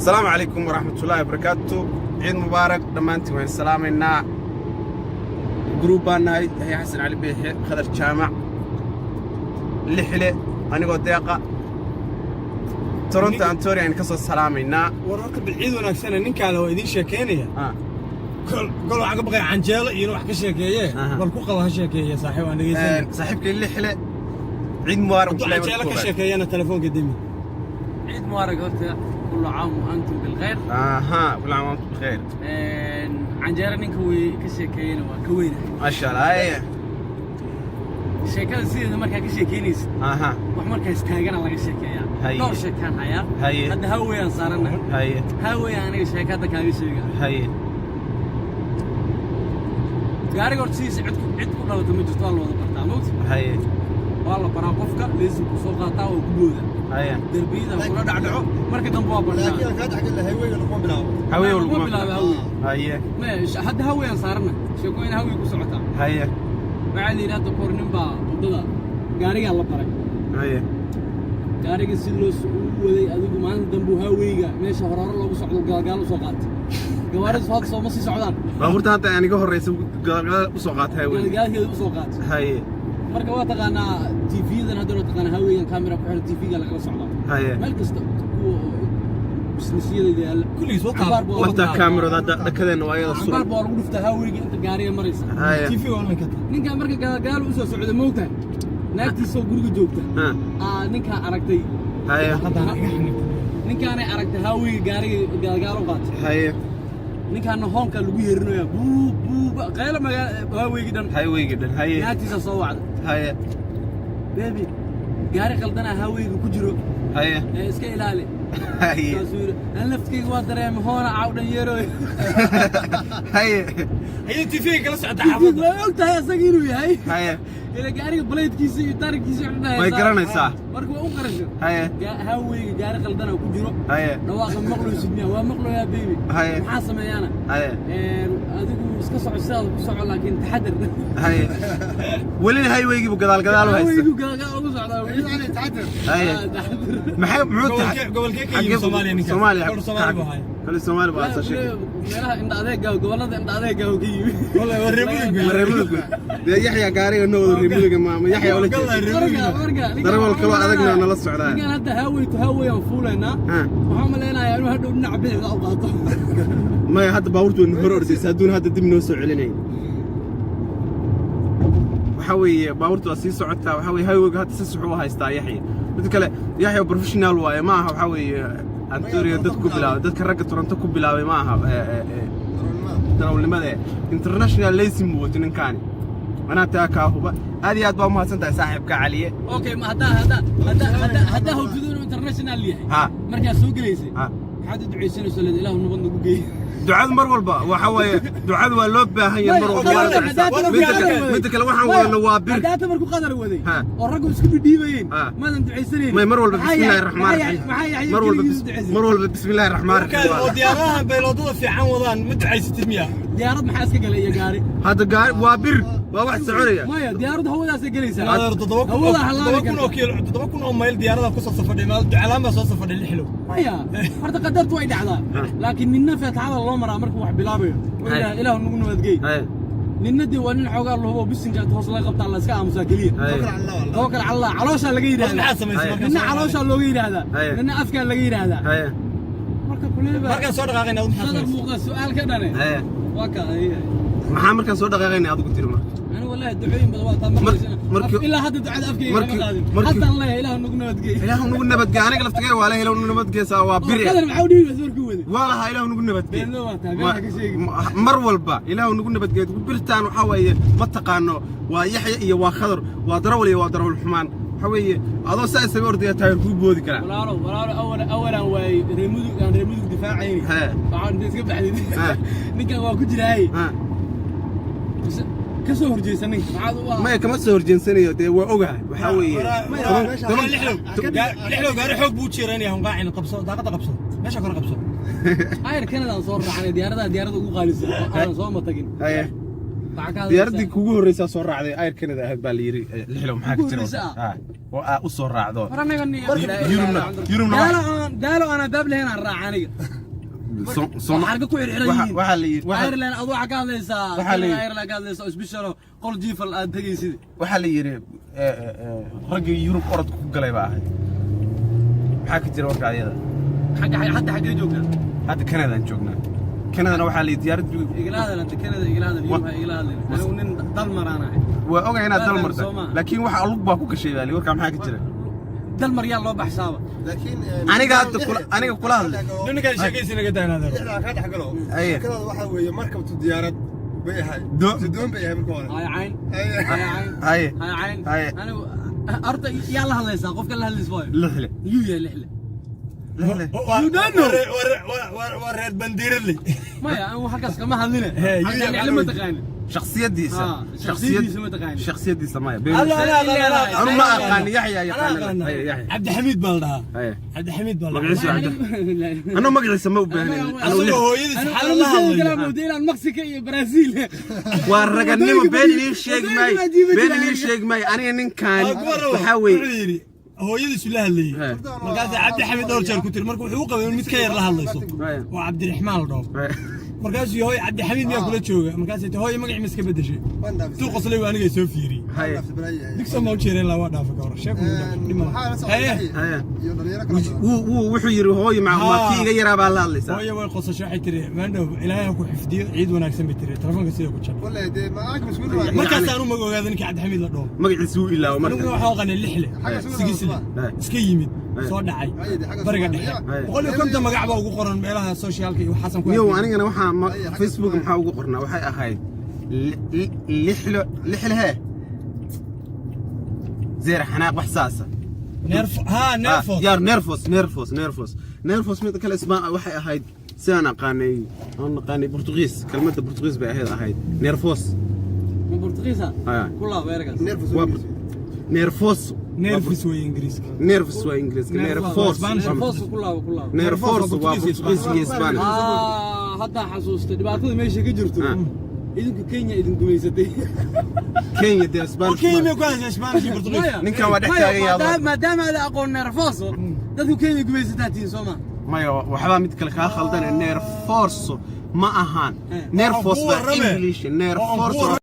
السلام عليكم ورحمة الله وبركاته. عيد مبارك دمانتي وين سلامنا جروبنا هي حسن علي بيحي خضر جامع لحلة أنا قد دقيقة تورنتو أنتوري يعني قصة سلامنا وراك بالعيد وناكسنا نك على ويدين شكينية قالوا عقب بقى عنجال يروح كشكية والكو قالها شكية صاحب أنا جيت صاحبك اللحلة عيد مبارك عنجال كشكية أنا تلفون قدامي عيد مبارك كل عام وأنتم بالخير. كل عام وأنتم بالخير. عنجال نكوي كشكينا وكوينا ما شاء الله. أيه شكل سيد مركا كشكينيس وحمركا استاجنا على كشكيا نور شكان هيا هذا هوي صارنا هيا هوي أنا شكاده كان شيء هيا gaari hortiis cid ku dhalato ma jirto walba bartaamud haye wala baraa qofka leesin ku soo qaataa oo ku booda haye darbiyada kula dhacdhaco marka dambe waa banaan laakiin ka dhaxgal la haywayga lagu bilaabo lagu bilaabo haye ma hadda haween saarna sheekooyin hawi ku socota haye waxa la yiraahdo kornin baa wadada gaariga la baray haye gaariga si loo soo waday adigu maanta dambe hawayga meesha horaro lagu socdo galgaal u soo qaatay gawaarida soo soo ma sii socdaan baabuurta hadda aan iga horeysa galgaal u soo qaatay galgaalkeeda u soo qaatay haye marka waa taqaanaa TV-dan hadda loo taqaanaa haweenka camera ku xiran TV-ga laga socdo haye meel kasta businessiyada yaala kulliis wata kaamirada hadda dhakadeena waa iyada suran baa lagu dhuftaa haweenka inta gaariga maraysa haye TV waan ka ninka marka galgaal u soo socdo moogta naagtiisa guriga joogta ninka aragtay haye ninkaanay aragtay haweenka gaariga galgaal u qaatay haye ninkaan hoonka lagu yeerinayo buu qaylo haweenka dhan haye naagtiisa soo wacday haye baby gaari qaldana haweenka ku jiro haye iska ilaali haye aan laftkeyga waa dareemay hoona caawdhan yeeroy haye haye TV kala socda xaafadda waa ogtahay asaga inuu yahay haye ila gaariga bladekiisa iyo taarkiisa way garanaysaa marka waa u qarasho haye haweenka gaari qaldana ku jiro haye dhawaaqa maqlaysid miya waa maqlayaa baby haye maxaa sameeyana haye adigu iska soco sidaad ku soco laakiin taxadar haye weli haywaygiibu gadaal u haysta haywaygu gadaal ugu socdaa weli taxadar haye maxay muxuu tahay gobolkee ka yimid Soomaaliya ninka Soomaaliya baa soo sheegay meelaha inda adeega gobolada inda adeega ka yimid wallahi wareemudu Yaxya gaariga noo reemuduga maama Yaxya wala jeedo darawal kale adagna nala socdaa ninkan hadda hawayaan fuulayna waxaan maleynayaa inuu hadhow dhinac bixida u qaato ma hadda baabuurtu hor ordaysa aduun hadda dib noo soo celinay waxa weeye baabuurtu sii socotaa waxa weeye hawayga hadda si suxu haystaa Yaxya mid kale Yaxya professional waaye ma aha waxa weeye antoriga dad ku bilaabay dadka ragga Toronto ku bilaabay ma aha darawalnimada international lacing mooto ninkaan أنا تاكاهوبا هذه أدوات ما سنتها صاحب كعليه. أوكي ما هذا هو جذور إنترناشنال ليه. مركز سوق ليسي. حد دعي سنة سلة إله ونبض نقولي. دعاء مرولبا وحوي دعاء واللبة هي مرولبا. متك لو حوي النوابر. هذا تمركو قدر ودي. والرجل سكبي ديبين. ما دعي سنة. ما مرولبا بسم الله الرحمن الرحيم. مرولبا بسم الله الرحمن الرحيم. وديارها بيلوضوا في عوضان مدعي 600. ديارات محاسك قال يا قاري. هذا قاري وابر. واحد سعودية. ما ديارات هو ذا سجليسة. هذا تضوكون أو مايل ديارات قصة صفر مال علامة صفر اللي حلو. ما فرد قدرت وايد على. لكن من نفع تعالى الله مرة أمرك واحد بلابي. إله نقول نودجي. للندي وأن الحوار اللي هو بس إن جات توصل لقبط على سكان مساكلين. توكل على الله. علوش اللي غير هذا. لأن علوش اللي غير هذا. لأن أفكار اللي غير هذا. مركز صدق غينا. صدق موقع السؤال كذا نه. واقع. maxaa markaan soo dhaqaaqaynay adigu tirma ana wallahi ducooyin badan waa taamaqayna ilaa hadda ducada afkayga ma qaadin hadda allah ilaahu nagu nabadgeey aniga laftigay waa ilaahu nagu nabadgeeysaa waa biri qadar maxaa u dhiibay warku wadi wallahi ilaahu nagu nabadgeey mar walba ilaahu nagu nabadgeey birtaan waxa weeye ma taqaano waa Yaxya iyo waa Khadar waa darawal iyo waa darawal xumaan waxa weeye adoo saa isaga ordaya taayir ku boodi kara walaalo awalan way reemudu difaacayni waxaan iska baxday ninkan waa ku jiray كسر هرجيسني ما كمسر هرجيسني ده وأوجه وحوي لحلو قاري حب بوتشيراني هم قاعين قبصوا دقة قبصوا ماشي كنا قبصوا هاي كندا نصور عن ديارة وقالس أنا صور متجين diyaaradii kugu horeysa soo raacday Air Canada ahayd baa la yiri lixlo maxaa ka jira waa u soo raacdo daalo ana baab lahayn aan raac aniga xarga ku xirxiran waxa la yiri Ireland adu waxa ka hadlaysaa Ireland ka hadlaysaa isbisharo qol jiifal aad tagaysid waxa la yiri ragii Yurub orod ku galay baa ahayd maxaa ka jira warka ayada xagga joogna hadda Canada aan joognaa Canada waxa la diyaarad iglaada Canada iglaada anigu nin dal marana waa ogahay inaad dal martay laakiin waxa lug baa ku gashay baa warka maxaa ka jira dal mar yaa loo baxsaaba laakiin aniga kula hadlay ninka sheekaysiina ka taanada ka dhaxgalo Canada waxa weeye markabtu diyaarad bay ahay doon bay ahay markii hore ay anigu arta yaa la hadlaysaa qofka la hadlaysaa lixle lixle ورد بنديرلي ما يا أنا حكاس كمان هذينا يعني ما تقاني شخصية ديسا شخصية ديسا ما لا أنا ما أقاني يحيى عبد الحميد بالله عبد الحميد بالله أنا ما قلت سموه بهني أنا هو يدرس حال الله كلام مدير المكسيكي برازيل ورجعني بيني الشيخ ماي أنا نكان بحاول هو يدرس الله اللي مركز عبد الحميد دور شهر كتير مركز حقوقه من كير لها الله يصوم وعبد الرحمن دور مركز هو عبد الحميد ما كله شوقه مركز هو مقع مسك بده شيء تو قصلي وانا جاي سوي فيري ديك سما وشيرين لا وانا فكر شكو هو وحير هو مع كي يرا بالله الله هو قصه شو حيتري ما عنده الهي ku xifdiyo ciid wanaagsan bitire telefoonka sida ku jab wallahi de ma aag mas'uul markaas aanu ma ogaado ninka Cabdi Xamiid la dhaw magaciisu ilaa markaa waxa qanay lixle sigisle iska yimid soo dhacay bariga dhexe boqol iyo konton magac baa ugu qoran meelaha socialka iyo xasan ku yo anigana waxa Facebook maxaa ugu qornaa waxay ahayd lixle زير حناق وحساسة نيرفوس ميت كل اسماء وحي أهيد سنة قاني برتغيس كلمة برتغيس بأهيد أهيد نيرفوس من برتغيسها كلها بيرجع نيرفوس وإنجليزي نيرفوس كلها نيرفوس وبرتغيس وإسباني هذا حسوس تبعتوا ماشي كجرتوا إذن كينيا إذن دويستي كينيا دي اسبانيش كينيا كويس اسبانيش برتغيس نينكا ودحتاغي ما دام هذا اقول نيرفوسو دادو كينيا دويستاتين سوما مايا وحبا ميد كلا كا خلدان نيرفورسو ما اهان نيرفوس با انجليش نيرفورسو